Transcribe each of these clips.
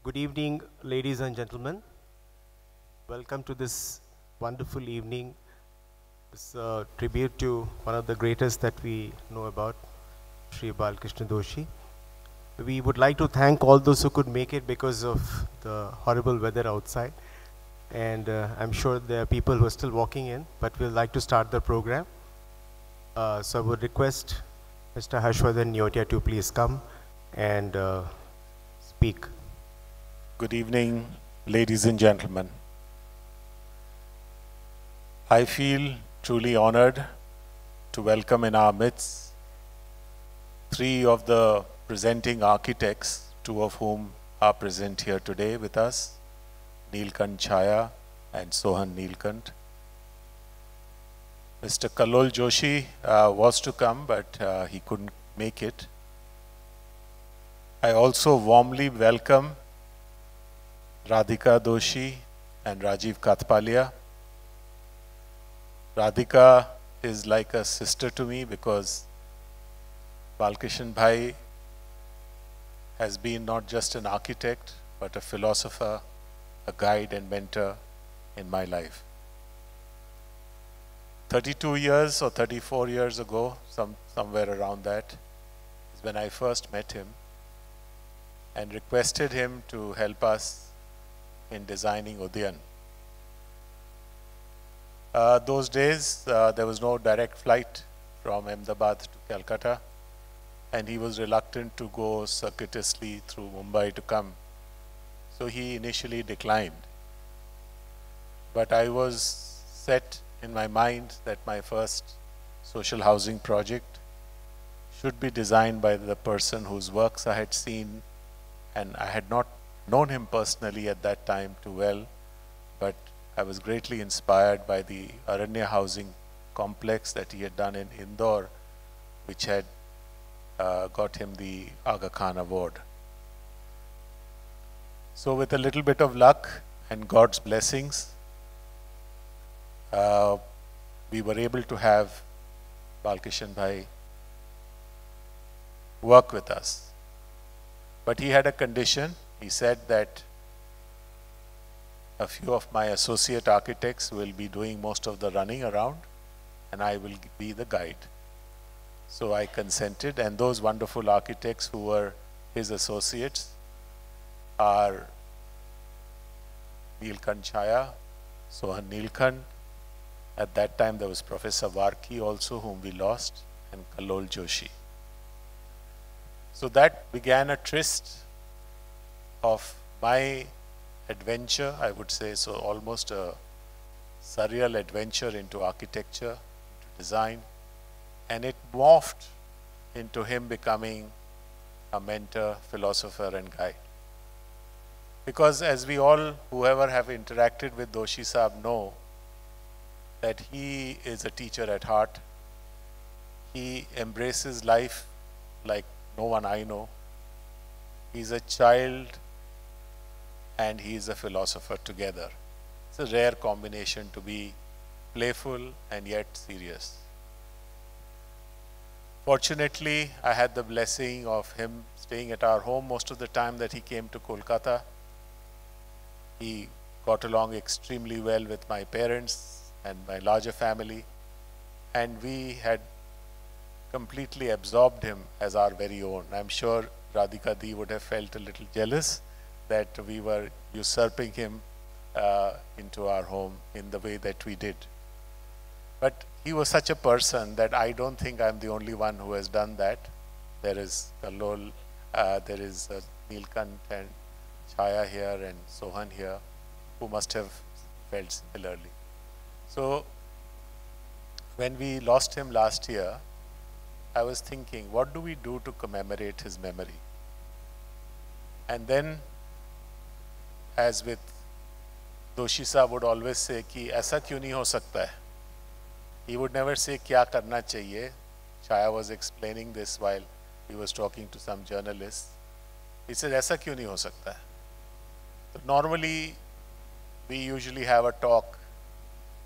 Good evening, ladies and gentlemen. Welcome to this wonderful evening. This tribute to one of the greatest that we know about, Shri Doshi. We would like to thank all those who could make it because of the horrible weather outside. And I'm sure there are people who are still walking in, but we'd like to start the program. So I would request Mr. Harshvardhan Neotia to please come and speak. Good evening, ladies and gentlemen. I feel truly honored to welcome in our midst three of the presenting architects, two of whom are present here today with us, Neelkanth Chhaya and Sohail Nilkanth. Mr. Kallol Joshi was to come, but he couldn't make it. I also warmly welcome Radhika Doshi and Rajiv Kathpalia. Radhika is like a sister to me because Balkishan Bhai has been not just an architect, but a philosopher, a guide and mentor in my life. 32 years or 34 years ago, somewhere around that, is when I first met him and requested him to help us in designing Udayan. Those days, there was no direct flight from Ahmedabad to Calcutta, and he was reluctant to go circuitously through Mumbai to come. So he initially declined. But I was set in my mind that my first social housing project should be designed by the person whose works I had seen, and I had not known him personally at that time too well, but I was greatly inspired by the Aranya housing complex that he had done in Indore, which had got him the Aga Khan Award. So with a little bit of luck and God's blessings, we were able to have Balkishan Bhai work with us. But he had a condition. He said that a few of my associate architects will be doing most of the running around and I will be the guide. So I consented, and those wonderful architects who were his associates are Neelkanth Chhaya, Sohail Nilkanth. At that time there was Professor Varki also, whom we lost, and Kallol Joshi. So that began a tryst of my adventure, I would say, so almost a surreal adventure into architecture, into design, and it morphed into him becoming a mentor, philosopher and guide. Because as we all, whoever have interacted with Doshi Saab know, that he is a teacher at heart. He embraces life like no one I know. He's a child and he is a philosopher together. It's a rare combination to be playful and yet serious. Fortunately, I had the blessing of him staying at our home most of the time that he came to Kolkata. He got along extremely well with my parents and my larger family, and we had completely absorbed him as our very own. I'm sure Radhika Di would have felt a little jealous that we were usurping him into our home in the way that we did. But he was such a person that I don't think I'm the only one who has done that. There is Kallol, there is Neelkanth and Chhaya here and Sohan here, who must have felt similarly. So when we lost him last year, I was thinking, what do we do to commemorate his memory? And then, as with Doshi Saab would always say कि ऐसा क्यों नहीं हो सकता है? He would never say क्या करना चाहिए. Chhaya was explaining this while he was talking to some journalists. He said ऐसा क्यों नहीं हो सकता है? So normally we usually have a talk,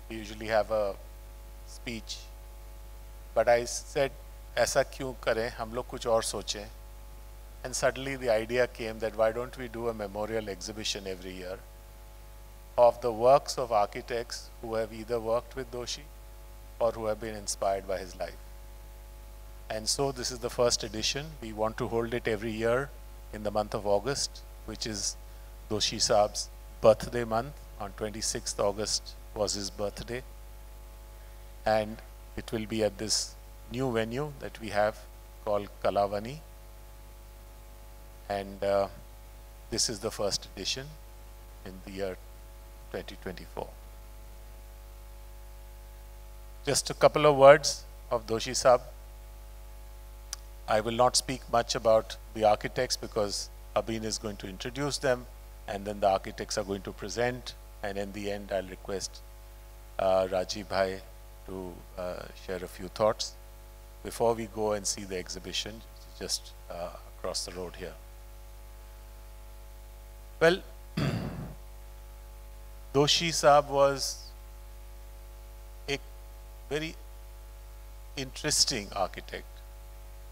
we usually have a speech, but I said ऐसा क्यों करें, हम लोग कुछ और सोचें. And suddenly the idea came that why don't we do a memorial exhibition every year of the works of architects who have either worked with Doshi or who have been inspired by his life. And so this is the first edition. We want to hold it every year in the month of August, which is Doshi Saab's birthday month. On 26th August was his birthday. And it will be at this new venue that we have called Kalavani. And this is the first edition in the year 2024. Just a couple of words of Doshi Saab. I will not speak much about the architects because Abhin is going to introduce them, and then the architects are going to present, and in the end I'll request Rajiv Bhai to share a few thoughts before we go and see the exhibition just across the road here. Well, Doshi Saab was a very interesting architect.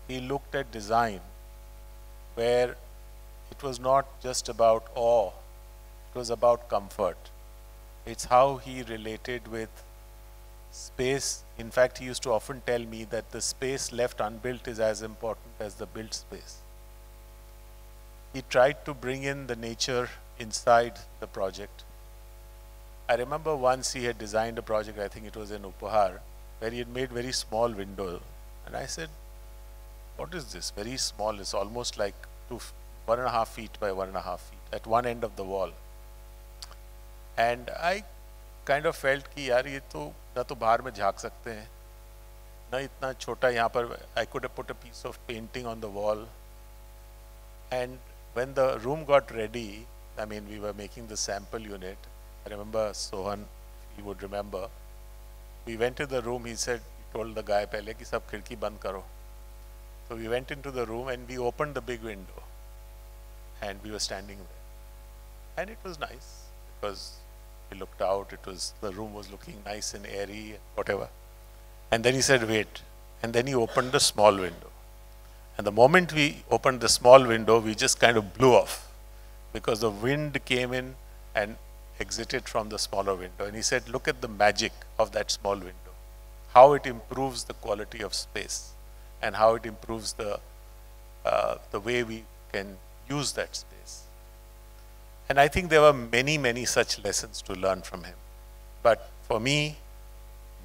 He looked at design where it was not just about awe, it was about comfort. It's how he related with space. In fact, he used to often tell me that the space left unbuilt is as important as the built space. He tried to bring in the nature inside the project. I remember once he had designed a project, I think it was in Upahar, where he had made very small window. And I said, what is this? Very small, it's almost like 1.5 feet by 1.5 feet at one end of the wall. And I kind of felt कि यार ये तो ना तो बाहर में झाँक सकते हैं, ना इतना छोटा यहाँ पर. I could have put a piece of painting on the wall. And when the room got ready, I mean, we were making the sample unit. I remember Sohail, he would remember. We went to the room, he said, he told the guy पहले कि सब खिड़की बंद करो. So we went into the room and we opened the big window. And we were standing there. And it was nice because we looked out, the room was looking nice and airy, whatever. And then he said, wait. And then he opened the small window. And the moment we opened the small window, we just kind of blew off because the wind came in and exited from the smaller window. And he said, look at the magic of that small window, how it improves the quality of space and how it improves the way we can use that space. And I think there were many, many such lessons to learn from him. But for me,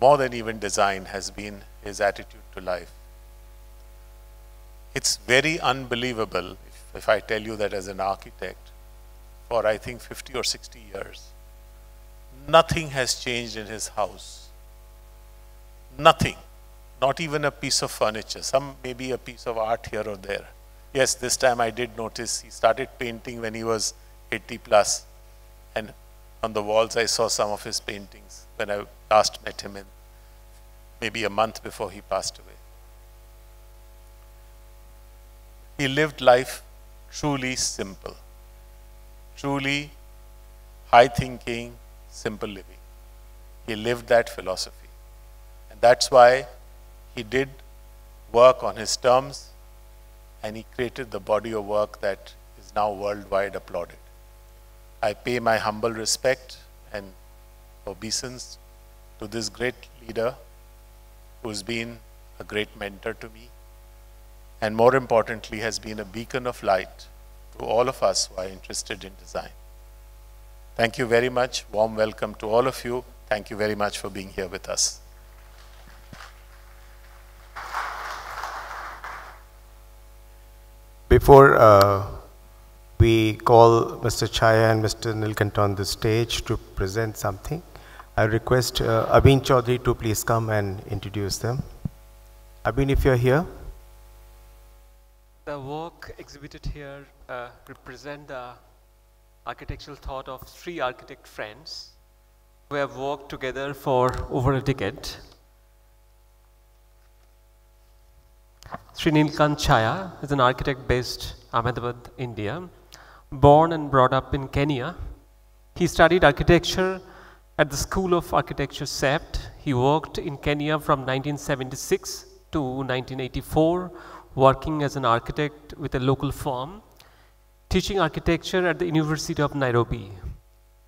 more than even design has been his attitude to life. It's very unbelievable if I tell you that as an architect, for I think 50 or 60 years, nothing has changed in his house. Nothing. Not even a piece of furniture. Some maybe a piece of art here or there. Yes, this time I did notice he started painting when he was 80 plus. And on the walls I saw some of his paintings when I last met him in maybe a month before he passed away. He lived life truly simple, truly high thinking, simple living. He lived that philosophy. And that's why he did work on his terms and he created the body of work that is now worldwide applauded. I pay my humble respect and obeisance to this great leader who's been a great mentor to me, and more importantly has been a beacon of light to all of us who are interested in design. Thank you very much. Warm welcome to all of you. Thank you very much for being here with us. Before we call Mr. Chhaya and Mr. Nilkanth on the stage to present something, I request Abhin Chaudhary to please come and introduce them. Abhin, if you're here. The work exhibited here represent the architectural thought of three architect friends who have worked together for over a decade. Shri Neelkanth Chhaya is an architect based Ahmedabad, India. Born and brought up in Kenya, he studied architecture at the School of Architecture, SEPT. He worked in Kenya from 1976 to 1984, working as an architect with a local firm, teaching architecture at the University of Nairobi.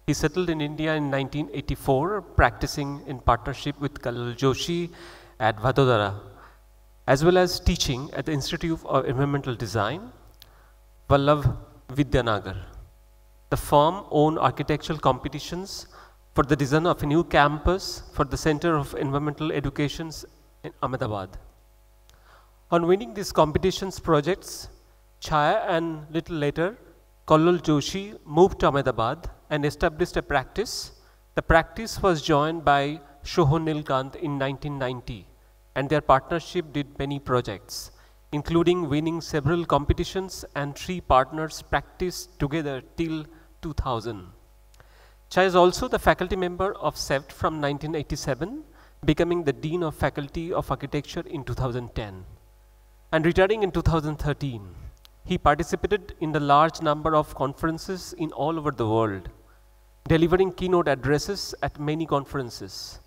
He settled in India in 1984, practicing in partnership with Kallol Joshi at Vadodara, as well as teaching at the Institute of Environmental Design, Vallav Vidyanagar. The firm owned architectural competitions for the design of a new campus for the Center of Environmental Education in Ahmedabad. On winning these competitions projects, Chhaya and little later, Kallol Joshi moved to Ahmedabad and established a practice. The practice was joined by Sohail Nilkanth in 1990, and their partnership did many projects, including winning several competitions, and 3 partners practiced together till 2000. Chhaya is also the faculty member of CEFT from 1987, becoming the Dean of Faculty of Architecture in 2010. And retiring in 2013, he participated in a large number of conferences in all over the world, delivering keynote addresses at many conferences.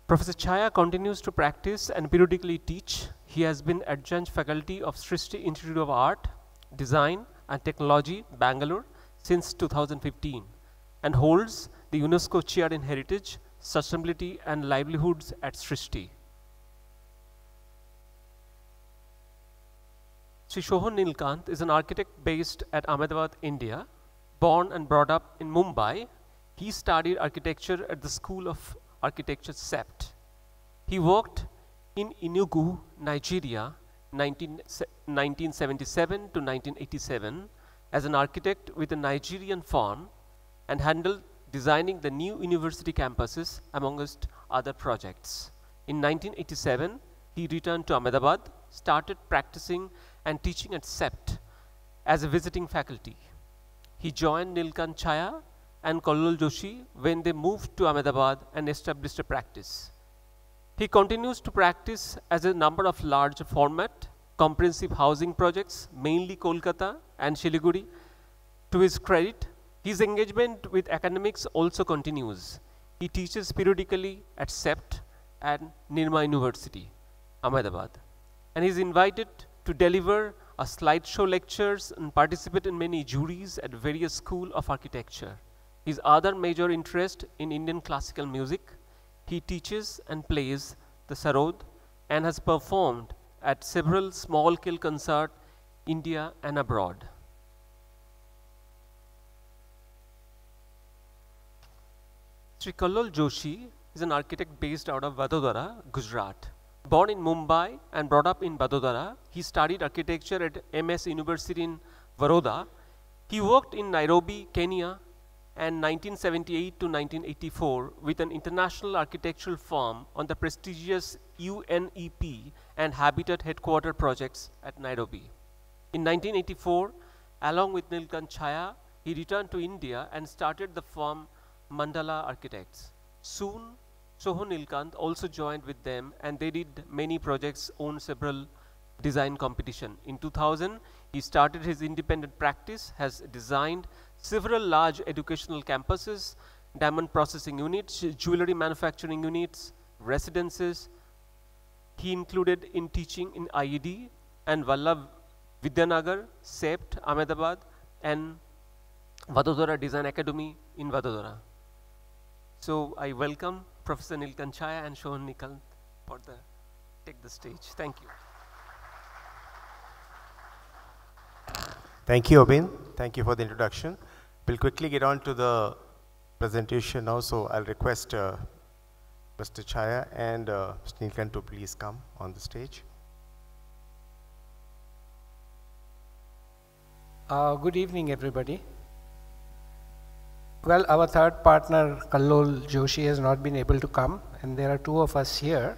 Professor Chhaya continues to practice and periodically teach. He has been adjunct faculty of Srishti Institute of Art, Design and Technology, Bangalore since 2015, and holds the UNESCO Chair in Heritage, Sustainability and Livelihoods at Srishti. Shri Sohail Nilkanth is an architect based at Ahmedabad, India. Born and brought up in Mumbai, he studied architecture at the School of Architecture CEFT. He worked in Enugu, Nigeria, 1977 to 1987 as an architect with a Nigerian firm, and handled designing the new university campuses amongst other projects. In 1987, he returned to Ahmedabad, started practicing and teaching at CEFT as a visiting faculty. He joined Neelkanth Chhaya and Kallol Joshi when they moved to Ahmedabad and established a practice. He continues to practice as a number of large format, comprehensive housing projects, mainly Kolkata and Siliguri. To his credit, his engagement with academics also continues. He teaches periodically at CEFT and Nirma University, Ahmedabad, and he is invited to deliver a slideshow lectures and participate in many juries at various schools of architecture. His other major interest in Indian classical music, he teaches and plays the sarod and has performed at several small-scale concerts in India and abroad. Shri Kallol Joshi is an architect based out of Vadodara, Gujarat. Born in Mumbai and brought up in Vadodara, he studied architecture at MS University in Baroda. He worked in Nairobi, Kenya, and 1978 to 1984 with an international architectural firm on the prestigious UNEP and Habitat headquarter projects at Nairobi. In 1984, along with Neelkanth Chhaya, he returned to India and started the firm Mandala Architects. Soon, Sohail Nilkanth also joined with them, and they did many projects, owned several design competition. In 2000, he started his independent practice, has designed several large educational campuses, diamond processing units, jewelry manufacturing units, residences. He included in teaching in IED and Vallav Vidyanagar, CEFT, Ahmedabad, and Vadodara Design Academy in Vadodara. So I welcome Professor Neelkanth Chhaya and Sohail Nilkanth for take the stage. Thank you. Thank you, Abhin. Thank you for the introduction. We'll quickly get on to the presentation now, so I'll request Mr. Chhaya and Mr. Nilkanth to please come on the stage. Good evening, everybody. Well, our third partner, Kallol Joshi, has not been able to come, and there are 2 of us here.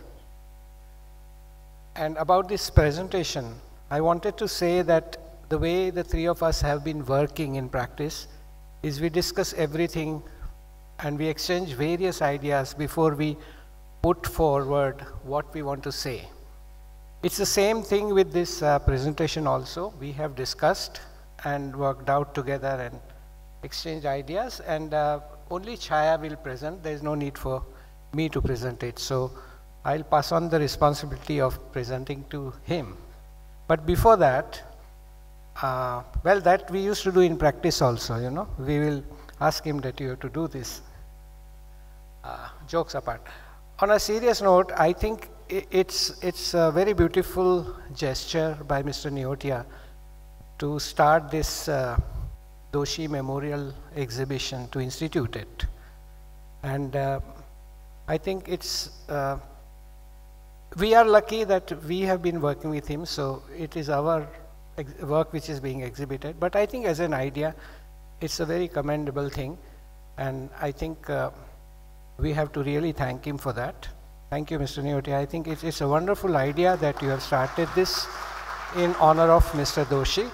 And about this presentation, I wanted to say that the way the 3 of us have been working in practice is we discuss everything and we exchange various ideas before we put forward what we want to say. It's the same thing with this presentation also. We have discussed and worked out together and exchange ideas, and only Chhaya will present. There is no need for me to present it. So I'll pass on the responsibility of presenting to him. But before that, well, that we used to do in practice also, you know. We will ask him that you have to do this. Jokes apart. On a serious note, I think it's a very beautiful gesture by Mr. Neotia to start this Doshi Memorial Exhibition, to institute it. And I think it's, we are lucky that we have been working with him, so it is our work which is being exhibited. But I think as an idea, it's a very commendable thing. And I think we have to really thank him for that. Thank you, Mr. Neotia. I think it's a wonderful idea that you have started this in honor of Mr. Doshi.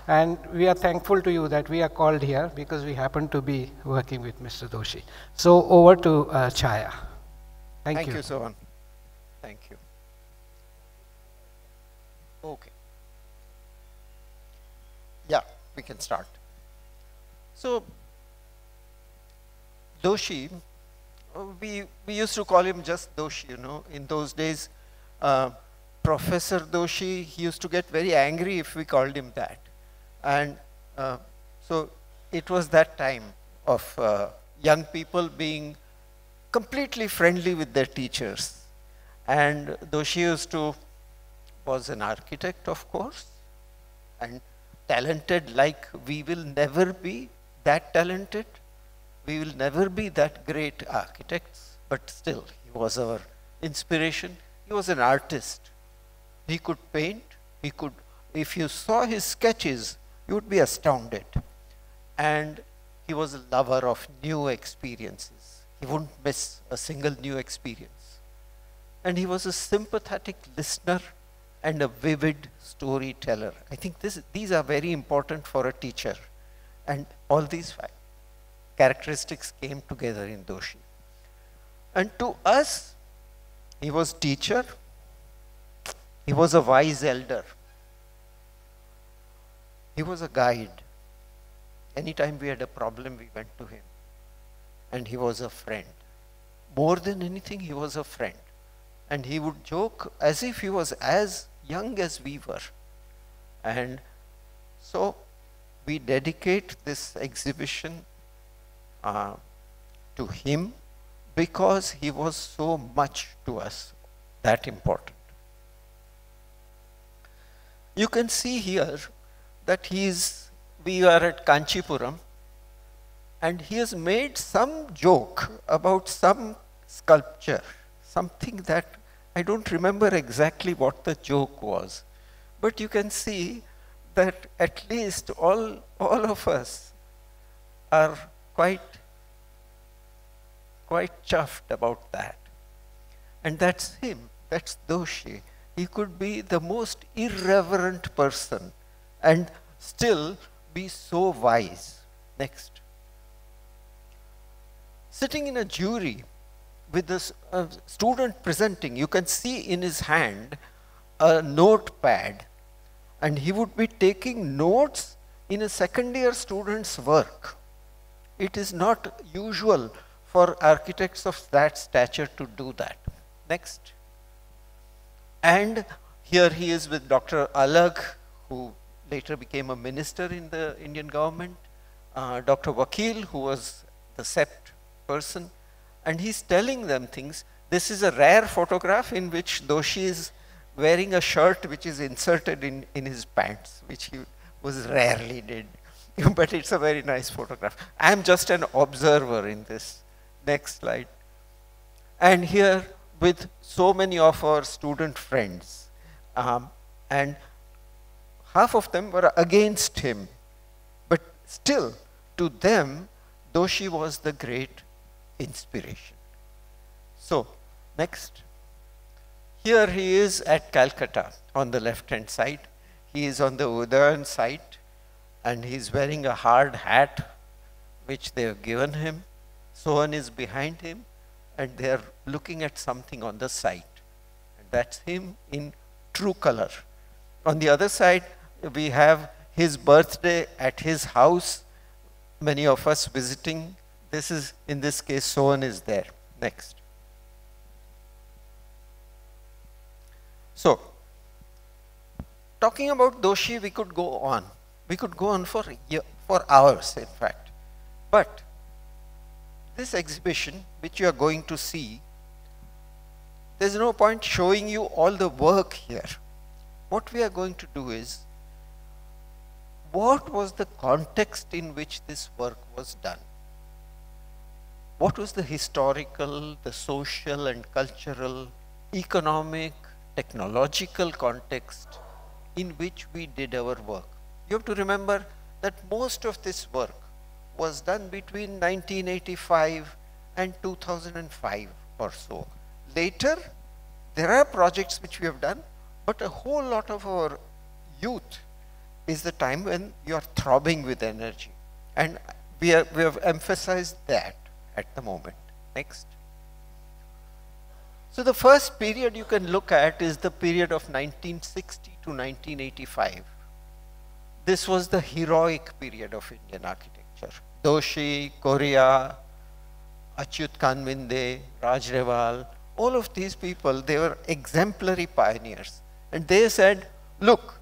And we are thankful to you that we are called here because we happen to be working with Mr. Doshi. So over to Chhaya. Thank you. Thank you, Sohan. Thank you. Okay. Yeah, we can start. So, Doshi, we used to call him just Doshi, you know. In those days, Professor Doshi, he used to get very angry if we called him that. And so it was that time of young people being completely friendly with their teachers. And Doshi was an architect, of course, and talented like we will never be that talented. We will never be that great architects, but still, he was our inspiration. He was an artist. He could paint. He could, if you saw his sketches, you would be astounded. And he was a lover of new experiences. He wouldn't miss a single new experience. And he was a sympathetic listener and a vivid storyteller. I think these are very important for a teacher. And all these characteristics came together in Doshi. And to us, he was teacher. He was a wise elder. He was a guide. Anytime we had a problem, we went to him. And he was a friend. More than anything, he was a friend. And he would joke as if he was as young as we were. And so we dedicate this exhibition to him because he was so much to us, that important. You can see here that we are at Kanchipuram, and he has made some joke about some sculpture, something that I don't remember exactly what the joke was, but you can see that at least all of us are quite chuffed about that. And that's him, that's Doshi. He could be the most irreverent person and still be so wise. Next. Sitting in a jury with a student presenting, you can see in his hand a notepad, and he would be taking notes in a second year student's work. It is not usual for architects of that stature to do that. Next. And here he is with Dr. Alag, who later became a minister in the Indian government, Dr. Vakil, who was the SEPT person, and he's telling them things. This is a rare photograph in which Doshi is wearing a shirt which is inserted in his pants, which he was rarely did. But it's a very nice photograph. I'm just an observer in this. Next slide. And here with so many of our student friends, and half of them were against him, but still to them Doshi was the great inspiration. So next. Here he is at Calcutta on the left hand side. He is on the Udayan site, and he's wearing a hard hat which they have given him. Sohan is behind him, and they are looking at something on the site. And that's him in true color. On the other side, we have his birthday at his house, many of us visiting. This is, in this case, Sohan is there. Next. So, talking about Doshi, we could go on. We could go on for hours, in fact. But this exhibition, which you are going to see, there's no point showing you all the work here. What we are going to do is, what was the context in which this work was done? What was the historical, the social and cultural, economic, technological context in which we did our work? You have to remember that most of this work was done between 1985 and 2005 or so. Later, there are projects which we have done, but a whole lot of our youth is the time when you are throbbing with energy. And we have emphasized that at the moment. Next. So the first period you can look at is the period of 1960 to 1985. This was the heroic period of Indian architecture. Doshi, Korea, Achyut Kanvinde, Raj Reval, all of these people, they were exemplary pioneers. And they said, look,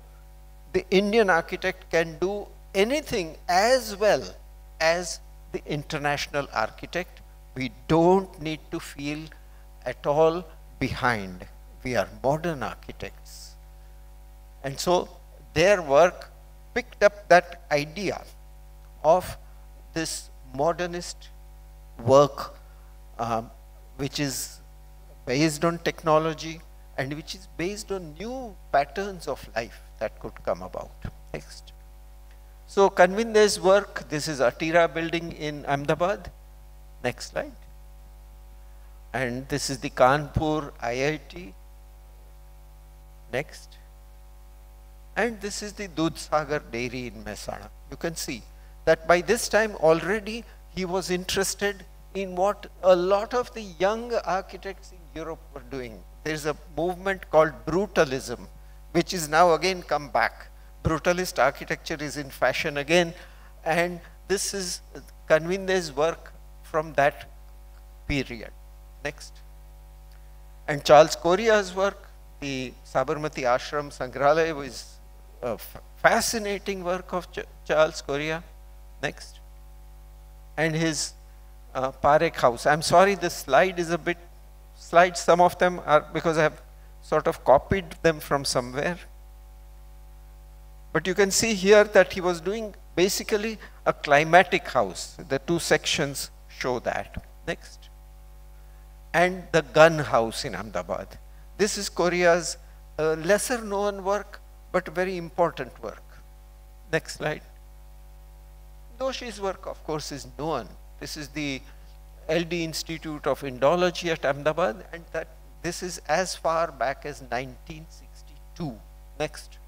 the Indian architect can do anything as well as the international architect. We don't need to feel at all behind. We are modern architects. And so their work picked up that idea of this modernist work, which is based on technology and which is based on new patterns of life that could come about. Next. So Kanvinde's work, this is Atira building in Ahmedabad. Next slide. And this is the Kanpur IIT. Next. And this is the Dudhsagar dairy in Mehsana. You can see that by this time already he was interested in what a lot of the young architects in Europe were doing. There is a movement called brutalism, which is now again come back. Brutalist architecture is in fashion again, and this is Kanvinde's work from that period. Next. And Charles Correa's work, the Sabarmati Ashram Sangrahalaya, was a fascinating work of Charles Correa. Next. And his Parekh house. I'm sorry, the slide is a bit, slides, some of them are because I have sort of copied them from somewhere. But you can see here that he was doing basically a climatic house. The two sections show that. Next. And the gun house in Ahmedabad. This is Korea's lesser known work, but very important work. Next slide. Doshi's work, of course, is known. This is the LD Institute of Indology at Ahmedabad, and that this is as far back as 1962. Next.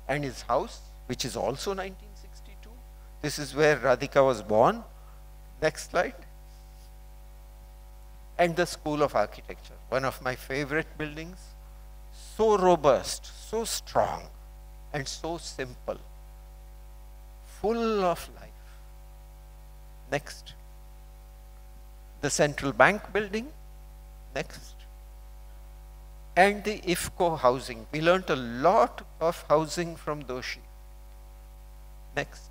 And his house, which is also 1962. This is where Radhika was born. Next slide. And the School of Architecture, one of my favorite buildings. So robust, so strong, and so simple. Full of life. Next. The Central Bank building. Next. And the IFCO housing. We learnt a lot of housing from Doshi. Next.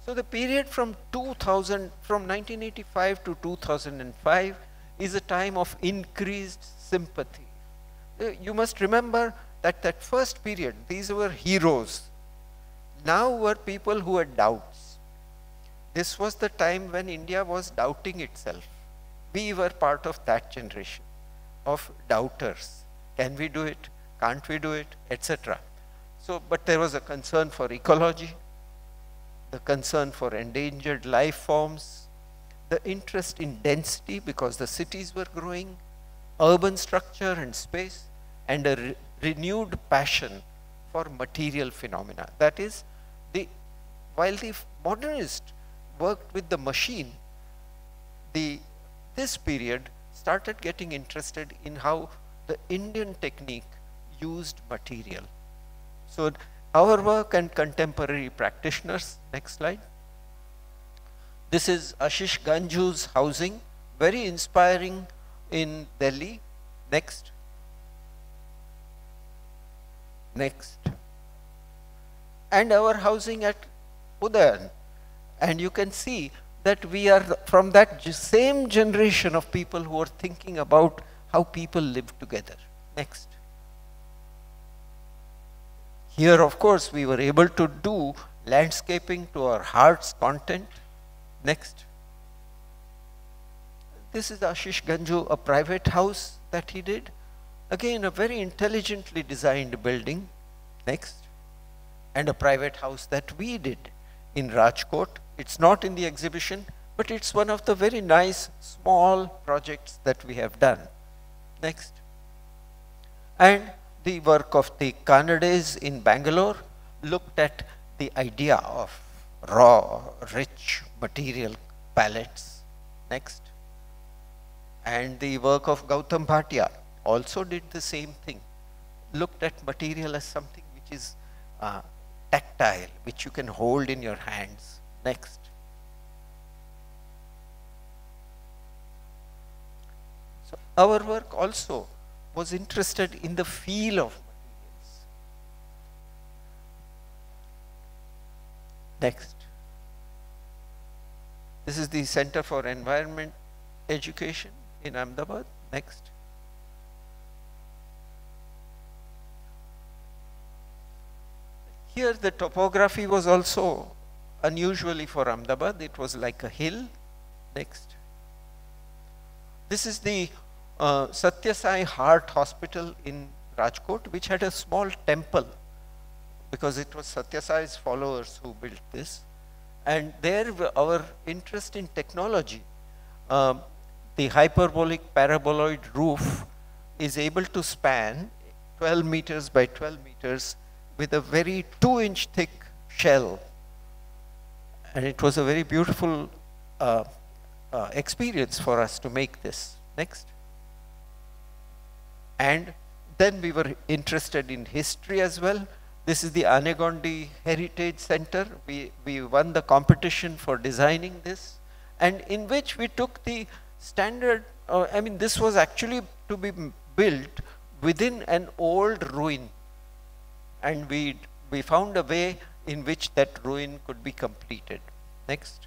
So the period from 1985 to 2005 is a time of increased sympathy. You must remember that that first period, these were heroes. Now were people who had doubts. This was the time when India was doubting itself. We were part of that generation of doubters. Can we do it? Can't we do it? Etc. So, but there was a concern for ecology, the concern for endangered life forms, the interest in density because the cities were growing, urban structure and space, and a renewed passion for material phenomena. That is, while the modernist worked with the machine, this period started getting interested in how the Indian technique used material. So our work and contemporary practitioners. Next slide. This is Ashish Ganju's housing, very inspiring in Delhi. Next. Next. And our housing at Udayan. And you can see that we are from that same generation of people who are thinking about how people live together. Next. Here, of course, we were able to do landscaping to our heart's content. Next. This is Ashish Ganju, a private house that he did. Again, a very intelligently designed building. Next. And a private house that we did in Rajkot. It's not in the exhibition, but it's one of the very nice small projects that we have done. Next. And the work of the Kannades in Bangalore looked at the idea of raw, rich material palettes. Next. And the work of Gautam Bhatia also did the same thing. Looked at material as something which is tactile, which you can hold in your hands. Next. So our work also was interested in the feel of materials. Next. This is the Center for Environment Education in Ahmedabad. Next. Here the topography was also unusually for Ahmedabad. It was like a hill. Next. This is the Satya Sai Heart Hospital in Rajkot, which had a small temple because it was Satya Sai's followers who built this. And there our interest in technology, the hyperbolic paraboloid roof is able to span 12 meters by 12 meters with a very 2-inch thick shell. And it was a very beautiful experience for us to make this. Next. And then we were interested in history as well. This is the Anegondi Heritage Center. We won the competition for designing this, and in which we took the standard, I mean, this was actually to be built within an old ruin. And we found a way in which that ruin could be completed. Next.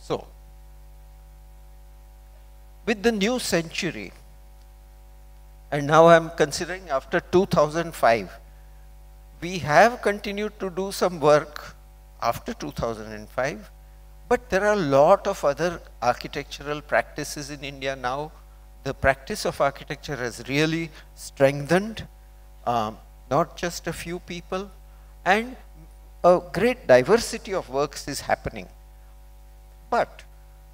So, with the new century, and now I am considering after 2005, we have continued to do some work after 2005, but there are a lot of other architectural practices in India now. The practice of architecture has really strengthened, not just a few people, and a great diversity of works is happening. But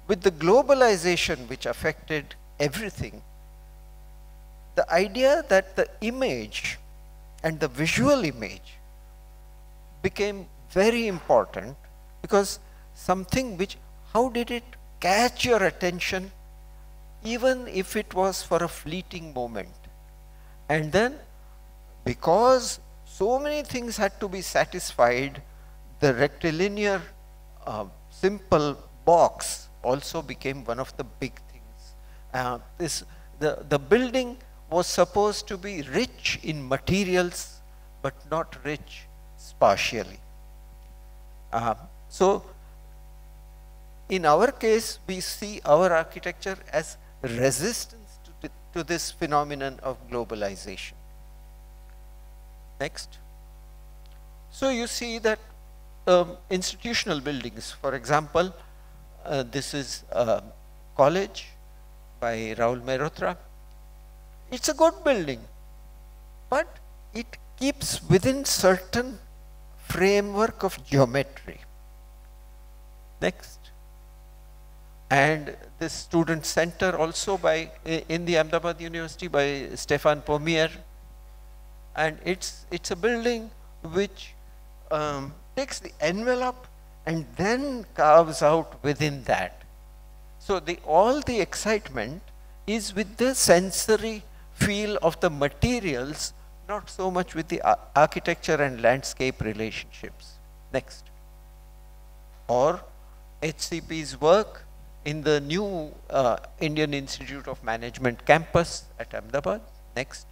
with the globalization which affected everything, the idea that the image and the visual image became very important, because something which, how did it catch your attention even if it was for a fleeting moment? And then, because so many things had to be satisfied, the rectilinear simple box also became one of the big things. The building was supposed to be rich in materials, but not rich spatially. So, in our case, we see our architecture as resistance to this phenomenon of globalization. Next. So you see that institutional buildings, for example, this is a college by Raul Mehrotra. It's a good building, but it keeps within certain framework of geometry. Next. And this student center also in the Ahmedabad University by Stefan Pomier, and it's a building which takes the envelope and then carves out within that. So all the excitement is with the sensory feel of the materials, not so much with the architecture and landscape relationships. Next. Or HCP's work in the new Indian Institute of Management campus at Ahmedabad. Next.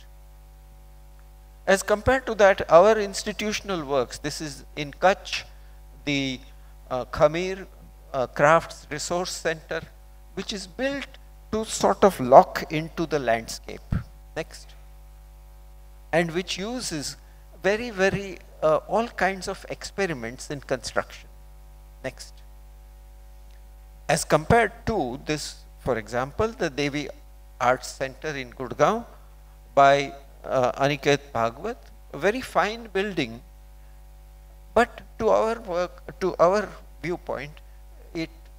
As compared to that, our institutional works, this is in Kutch, the Khamir Crafts Resource Center, which is built to sort of lock into the landscape. Next. And which uses very all kinds of experiments in construction. Next. As compared to this, for example, the Devi Arts Center in Gurgaon by Aniket Bhagwat, a very fine building, but to our work, to our viewpoint,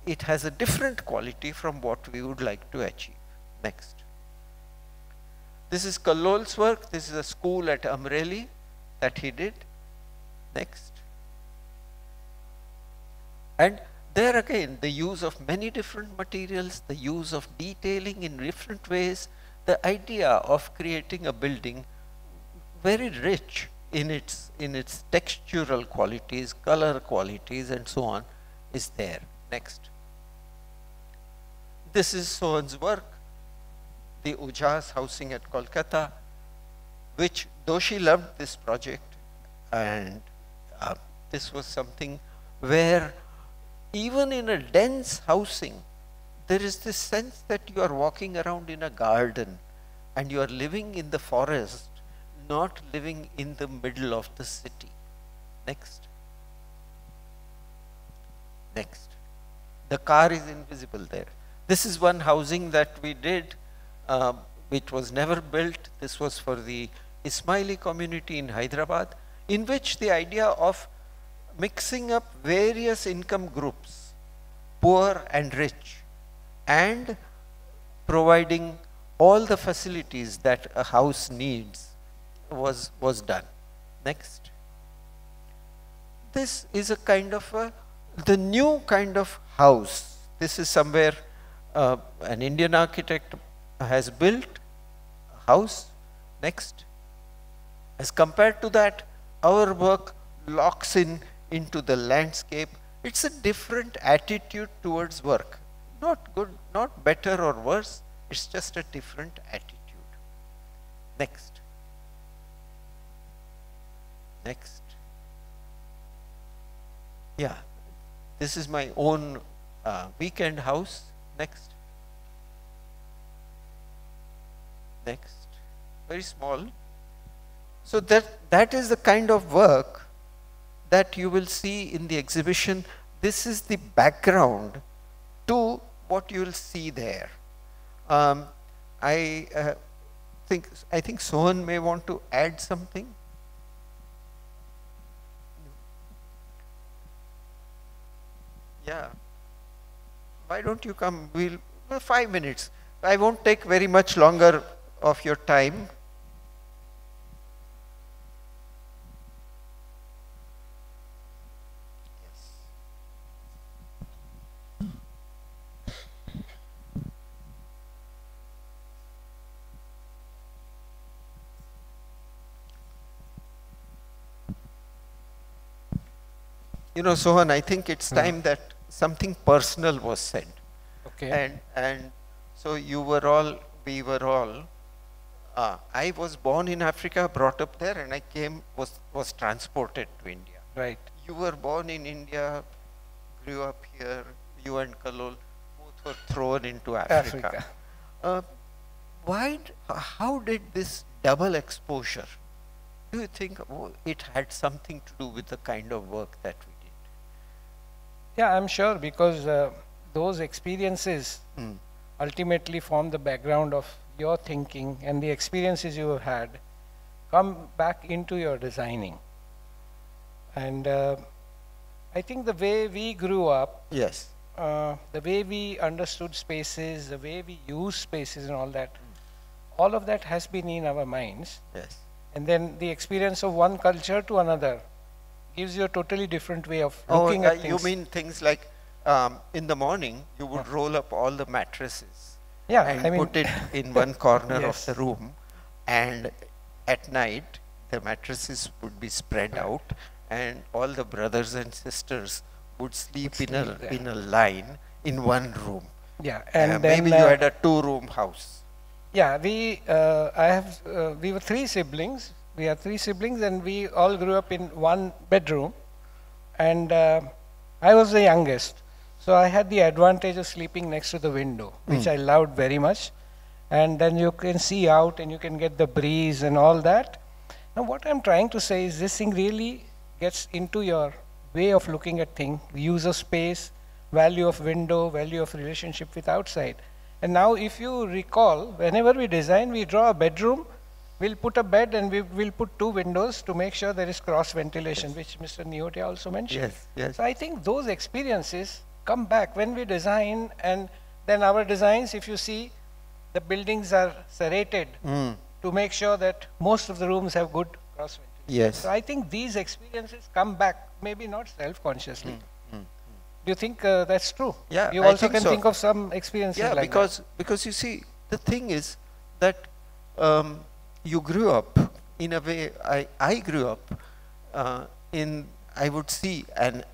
it has a different quality from what we would like to achieve. Next. This is Kallol's work. This is a school at Amreli that he did. Next. And there again, the use of many different materials, the use of detailing in different ways, the idea of creating a building very rich in its textural qualities, color qualities, and so on, is there. Next. This is Sohan's work, the Ujas housing at Kolkata, which Doshi loved this project, and this was something where even in a dense housing, there is this sense that you are walking around in a garden and you are living in the forest, not living in the middle of the city. Next. Next. The car is invisible there. This is one housing that we did, which was never built. This was for the Ismaili community in Hyderabad, in which the idea of mixing up various income groups, poor and rich, and providing all the facilities that a house needs was done. Next. This is a kind of the new kind of house. This is somewhere an Indian architect has built a house. Next. As compared to that, our work locks into the landscape. It's a different attitude towards work. Not good, not better or worse. It's just a different attitude. Next. Next. Yeah, this is my own weekend house. Next. Next. Very small. So that is the kind of work that you will see in the exhibition. This is the background to what you will see there. I think Sohan may want to add something. Yeah. Why don't you come? 5 minutes. I won't take very much longer of your time. You know, Sohan, I think it's time that something personal was said. Okay. And so you were all, we were all, I was born in Africa, brought up there, and I was transported to India. Right. You were born in India, grew up here, you and Kallol both were thrown into Africa. How did this double exposure, do you think it had something to do with the kind of work that we did? Yeah, I'm sure, because those experiences ultimately form the background of your thinking, and the experiences you have had come back into your designing. And I think the way we grew up, Yes. the way we understood spaces, the way we use spaces and all of that has been in our minds. Yes. And then the experience of one culture to another gives you a totally different way of looking at things. You mean things like in the morning you would roll up all the mattresses, yeah, and put it in one corner Yes. of the room, and at night the mattresses would be spread out, and all the brothers and sisters would sleep in a line in one room. Yeah, and then maybe you had a 2-room house. yeah, we we were 3 siblings. We are 3 siblings, and we all grew up in 1 bedroom. And I was the youngest, so I had the advantage of sleeping next to the window, which I loved very much. And then you can see out, and you can get the breeze and all that. Now, what I'm trying to say is this thing really gets into your way of looking at things, use of space, value of window, value of relationship with outside. And now, if you recall, whenever we design, we draw a bedroom, we'll put a bed, and we will put 2 windows to make sure there is cross ventilation, which Mr. Neotia also mentioned. Yes, yes. So I think those experiences come back when we design, and then our designs, if you see, the buildings are serrated to make sure that most of the rooms have good cross ventilation. Yes. So I think these experiences come back, maybe not self-consciously. Do you think that's true? Yeah, You I also think can so. think of some experiences Yeah, like because you see, the thing is that you grew up in a way. I grew up in. I would see an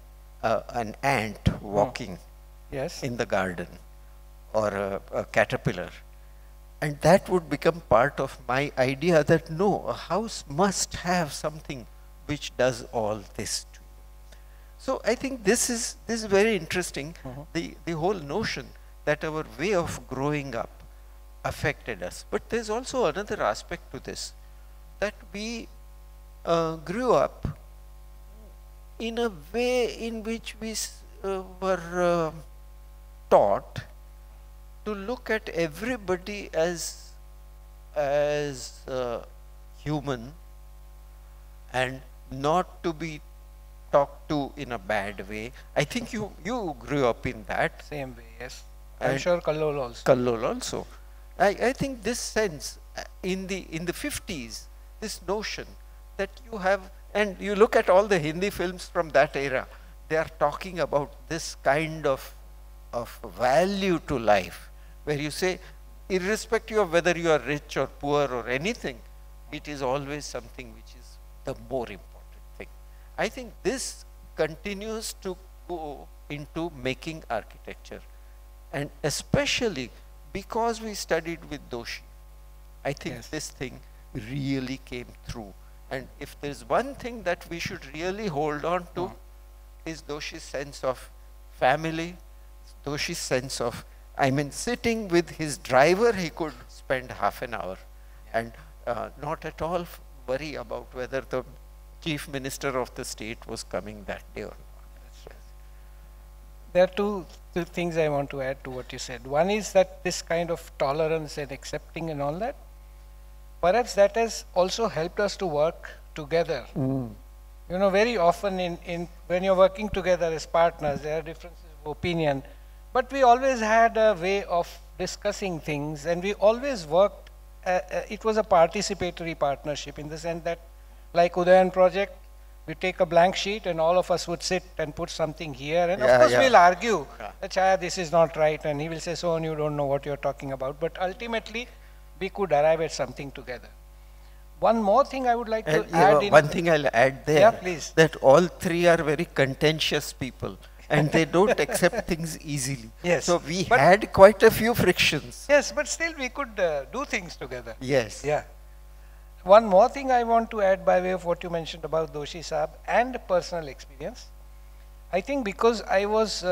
ant walking that. Yes. in the garden, or a caterpillar, and that would become part of my idea that no, a house must have something which does all this to you. So I think this is very interesting. The whole notion that our way of growing up affected us. But there's also another aspect to this, that we grew up in a way in which we were taught to look at everybody as human, and not to be talked to in a bad way. I think you grew up in that. Same way, yes. I'm And sure Kallol also. Kallol also. I think this sense in the 50s, this notion that you have, and you look at all the Hindi films from that era, they are talking about this kind of value to life, where you say, irrespective of whether you are rich or poor or anything, it is always something which is the more important thing. I think this continues to go into making architecture, and especially because we studied with Doshi, I think Yes. this thing really came through. And if there's one thing that we should really hold on to, is Doshi's sense of family, Doshi's sense of, I mean, sitting with his driver, he could spend half an hour and not at all worry about whether the chief minister of the state was coming that day or not. There are two things I want to add to what you said. One is that this kind of tolerance and accepting and all that, perhaps that has also helped us to work together. You know, very often when you're working together as partners, there are differences of opinion, but we always had a way of discussing things, and we always worked, it was a participatory partnership in the sense that, like Udayan project, we take a blank sheet and all of us would sit and put something here, and of course we'll argue that Chhaya, this is not right, and he will say, so you don't know what you're talking about, but ultimately we could arrive at something together. One more thing I would like to add one thing I'll add there, Yeah, please. that all three are very contentious people and they don't accept things easily. Yes, So we but- had quite a few frictions. Yes, but still we could do things together. Yes. Yeah. One more thing I want to add by way of what you mentioned about Doshi Saab and personal experience. I think because I was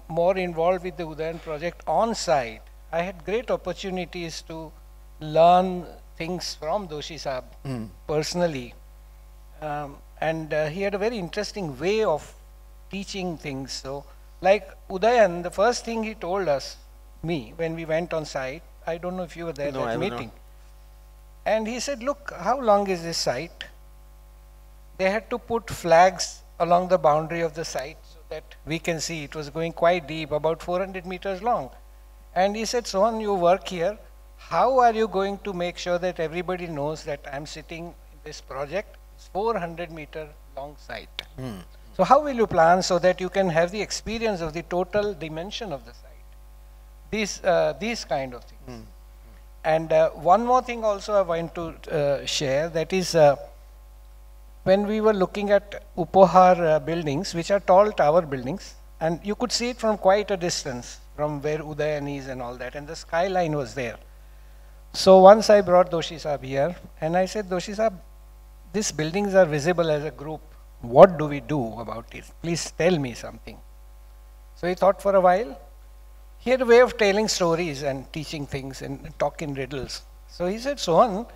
more involved with the Udayan project on site, I had great opportunities to learn things from Doshi Saab personally. And he had a very interesting way of teaching things. So, like Udayan, the first thing he told us, me, when we went on site, I don't know if you were there No, at I that was meeting. not. And he said, look, how long is this site? They had to put flags along the boundary of the site so that we can see. It was going quite deep, about 400 meters long. And he said, Sohan, you work here. How are you going to make sure that everybody knows that I'm sitting in this project? It's 400-meter long site. So how will you plan so that you can have the experience of the total dimension of the site? These kind of things. And one more thing also I want to share, that is when we were looking at Upohar buildings, which are tall tower buildings, and you could see it from quite a distance from where Udayan is and all that, and the skyline was there. So once I brought Doshi Sahab here, and I said, Doshi Sahab, these buildings are visible as a group. What do we do about it? Please tell me something. So he thought for a while. He had a way of telling stories and teaching things and talking riddles. So he said, Sohan,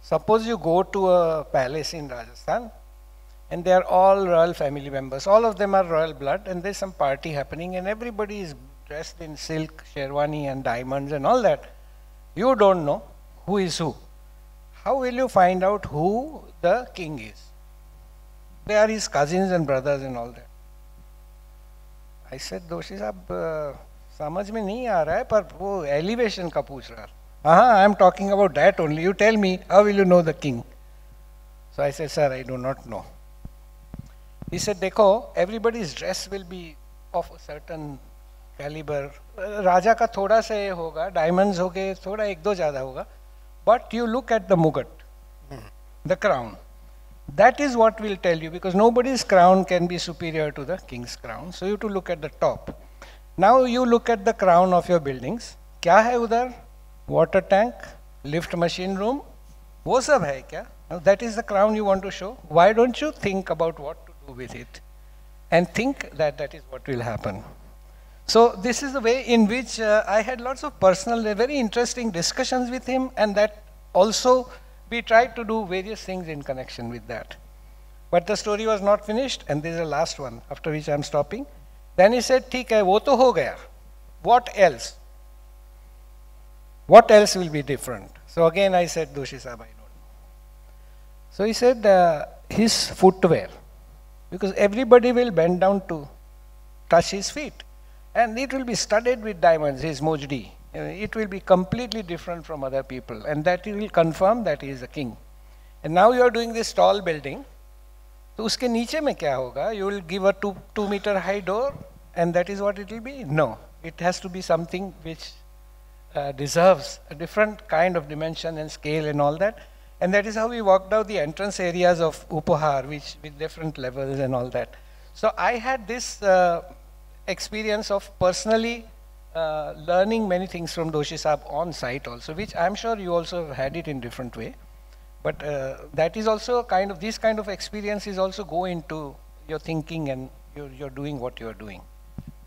suppose you go to a palace in Rajasthan, and they are all royal family members. All of them are royal blood, and there's some party happening, and everybody is dressed in silk, sherwani, and diamonds and all that. You don't know who is who. How will you find out who the king is? They are his cousins and brothers and all that. I said, Doshi Sahab, समझ में नहीं आ रहा है, पर वो elevation का पूछ रहा है. I am talking about that only. You tell me, how will you know the king? So I said, sir, I do not know. He said, देखो, everybody's dress will be of a certain caliber. राजा का थोड़ा से होगा, diamonds होगे, थोड़ा एक दो ज़्यादा होगा. But you look at the mugat, the crown. That is what will tell you, because nobody's crown can be superior to the king's crown. So you have to look at the top. Now you look at the crown of your buildings. क्या है उधर? Water tank, lift machine room, वो सब है क्या? Now that is the crown you want to show. Why don't you think about what to do with it? And think that that is what will happen. So this is the way in which I had lots of personal, very interesting discussions with him, and that also we tried to do various things in connection with that. But the story was not finished, and this is the last one, after which I am stopping. Then he said, ठीक है, वो तो हो गया. What else? What else will be different? So again I said, Doshi Sahab, I don't know. So he said, his footwear, because everybody will bend down to touch his feet. And it will be studded with diamonds, his mojdi. It will be completely different from other people. And that will confirm that he is a king. And now you are doing this tall building. So uske niche mein kya hoga? You will give a 2-meter high door, and that is what it will be? No. It has to be something which deserves a different kind of dimension and scale and all that. And that is how we worked out the entrance areas of Upahar, which with different levels and all that. So I had this experience of personally learning many things from Doshi Sahab on site also, which I'm sure you also have had it in different way. But that is also kind of, this kind of experiences also go into your thinking, and you're doing what you're doing.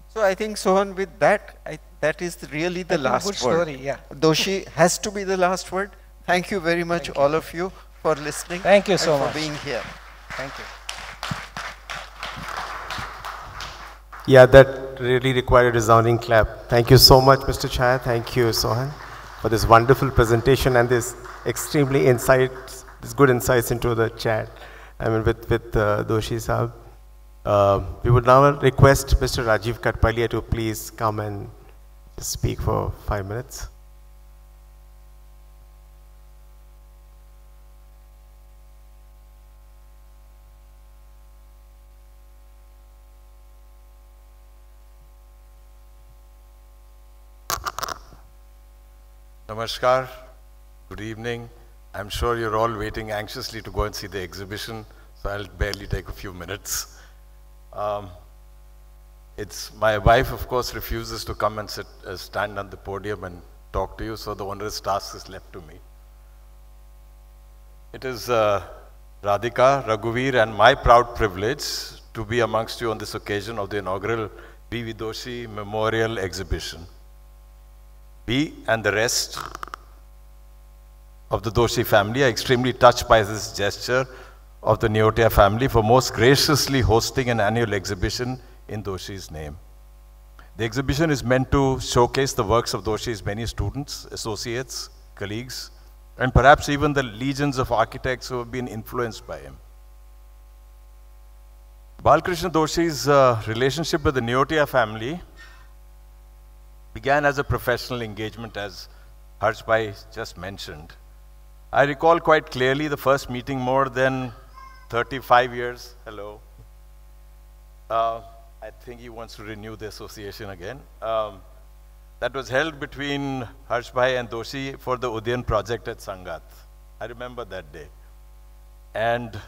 So I think, Sohan, with that, that is really the last good word. Story, yeah. Doshi has to be the last word. Thank you very much, all of you, for listening. Thank you so much for being here. Thank you. Yeah, that really required a resounding clap. Thank you so much, Mr. Chhaya. Thank you, Sohail, for this wonderful presentation and this extremely insights, this good insights into the chat. I mean, with Doshi Sahab. We would now request Mr. Rajiv Katpalia to please come and speak for 5 minutes. Namaskar, good evening. I'm sure you're all waiting anxiously to go and see the exhibition, so I'll barely take a few minutes. My wife, of course, refuses to come and stand on the podium and talk to you, so the onerous task is left to me. It is Radhika, Raghuveer, and my proud privilege to be amongst you on this occasion of the inaugural Shri Doshi Memorial Exhibition. We and the rest of the Doshi family are extremely touched by this gesture of the Neotia family for most graciously hosting an annual exhibition in Doshi's name. The exhibition is meant to showcase the works of Doshi's many students, associates, colleagues, and perhaps even the legions of architects who have been influenced by him. Balkrishna Doshi's relationship with the Neotia family began as a professional engagement, as Harshbhai just mentioned. I recall quite clearly the first meeting more than 35 years. Hello. I think he wants to renew the association again. That was held between Harshbhai and Doshi for the Udayan project at Sangat. I remember that day. And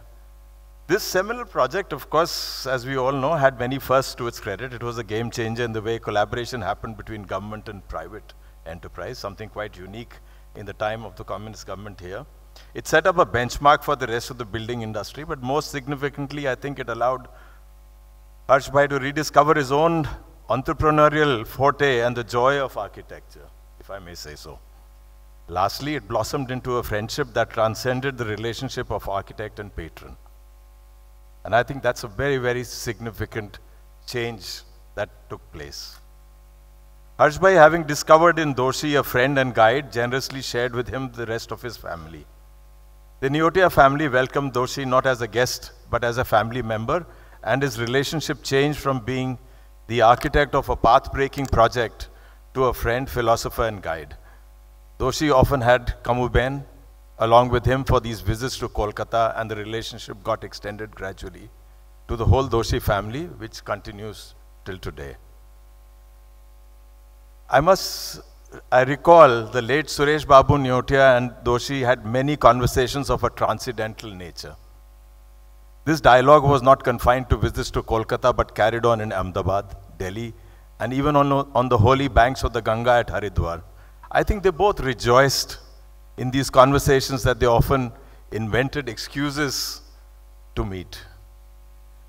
This seminal project, of course, as we all know, had many firsts to its credit. It was a game changer in the way collaboration happened between government and private enterprise, something quite unique in the time of the communist government here. It set up a benchmark for the rest of the building industry, but most significantly, I think it allowed Harshbhai to rediscover his own entrepreneurial forte and the joy of architecture, if I may say so. Lastly, it blossomed into a friendship that transcended the relationship of architect and patron. And I think that's a very, very significant change that took place. Harshbhai, having discovered in Doshi a friend and guide, generously shared with him the rest of his family. The Neotia family welcomed Doshi not as a guest, but as a family member, and his relationship changed from being the architect of a path-breaking project to a friend, philosopher, and guide. Doshi often had Kamuben along with him for these visits to Kolkata, and the relationship got extended gradually to the whole Doshi family, which continues till today. I recall the late Suresh Babu Neotia and Doshi had many conversations of a transcendental nature. This dialogue was not confined to visits to Kolkata, but carried on in Ahmedabad, Delhi, and even on the holy banks of the Ganga at Haridwar. I think they both rejoiced in these conversations that they often invented excuses to meet.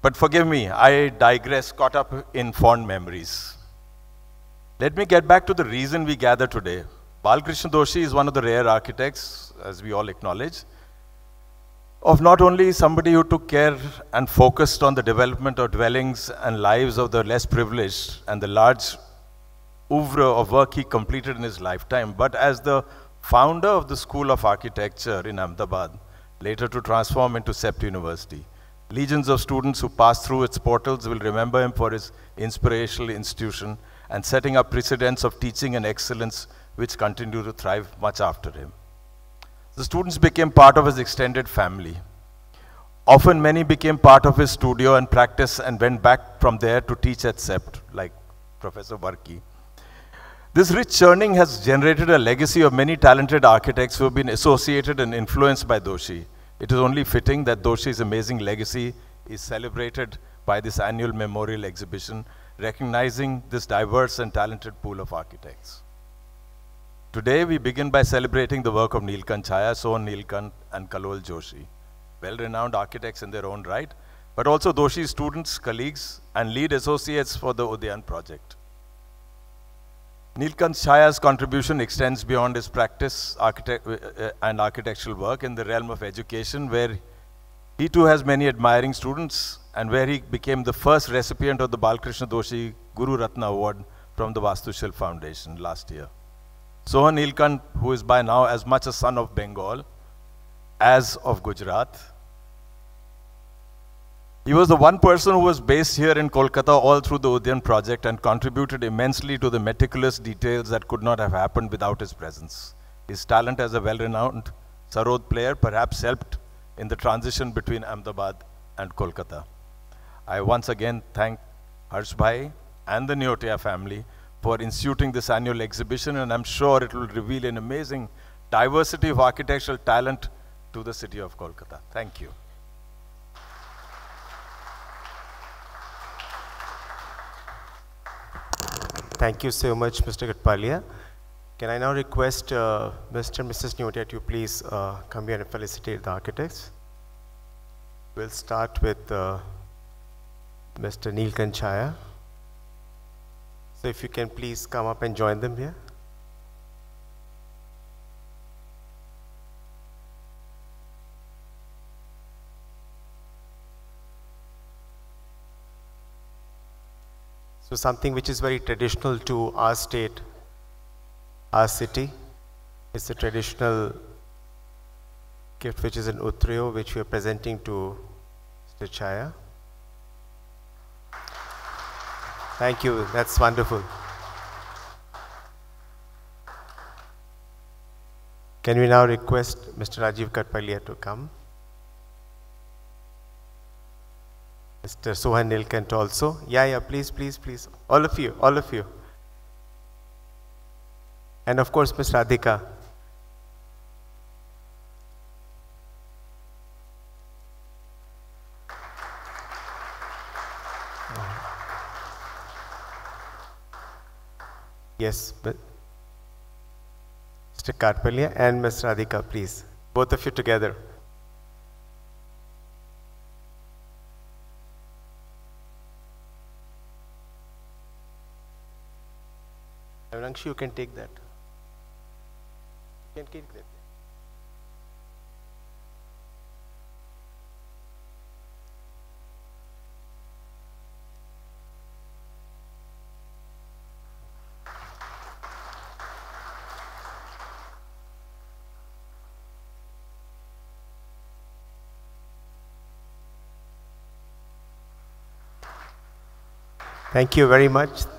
But forgive me, I digress, caught up in fond memories. Let me get back to the reason we gather today. Balkrishna Doshi is one of the rare architects, as we all acknowledge, of not only somebody who took care and focused on the development of dwellings and lives of the less privileged and the large oeuvre of work he completed in his lifetime, but as the founder of the School of Architecture in Ahmedabad, later to transform into Sept University. Legions of students who passed through its portals will remember him for his inspirational institution and setting up precedents of teaching and excellence which continue to thrive much after him. The students became part of his extended family. Often many became part of his studio and practice and went back from there to teach at Sept, like Professor Varki. This rich churning has generated a legacy of many talented architects who have been associated and influenced by Doshi. It is only fitting that Doshi's amazing legacy is celebrated by this annual memorial exhibition, recognizing this diverse and talented pool of architects. Today, we begin by celebrating the work of Neelkanth Chhaya, Sohail, Nilkanth, and Kallol Joshi, well-renowned architects in their own right, but also Doshi's students, colleagues, and lead associates for the Udyan project. Neelkanth Chhaya's contribution extends beyond his practice and architectural work in the realm of education, where he too has many admiring students and where he became the first recipient of the Balkrishna Doshi Guru Ratna Award from the Vastushil Foundation last year. Sohail Nilkanth, who is by now as much a son of Bengal as of Gujarat, he was the one person who was based here in Kolkata all through the Udyan project and contributed immensely to the meticulous details that could not have happened without his presence. His talent as a well-renowned sarod player perhaps helped in the transition between Ahmedabad and Kolkata. I once again thank Harshbhai and the Neotia family for instituting this annual exhibition, and I'm sure it will reveal an amazing diversity of architectural talent to the city of Kolkata. Thank you. Thank you so much, Mr. Katpalia. Can I now request Mr. and Mrs. Neotia to please come here and felicitate the architects? We'll start with Mr. Neelkanth Chhaya. So if you can please come up and join them here. So something which is very traditional to our state, our city, is a traditional gift which is an Uttrio which we are presenting to Mr. Chhaya. Thank you, that's wonderful. Can we now request Mr. Rajiv Katpalia to come? Mr. Sohail Nilkanth also. Yeah, please, please, please. All of you, all of you. And of course, Ms. Radhika. Yes, but Mr. Karpalya and Ms. Radhika, please. Both of you together. Avrankshi, you can take that. You can take that. Thank you very much.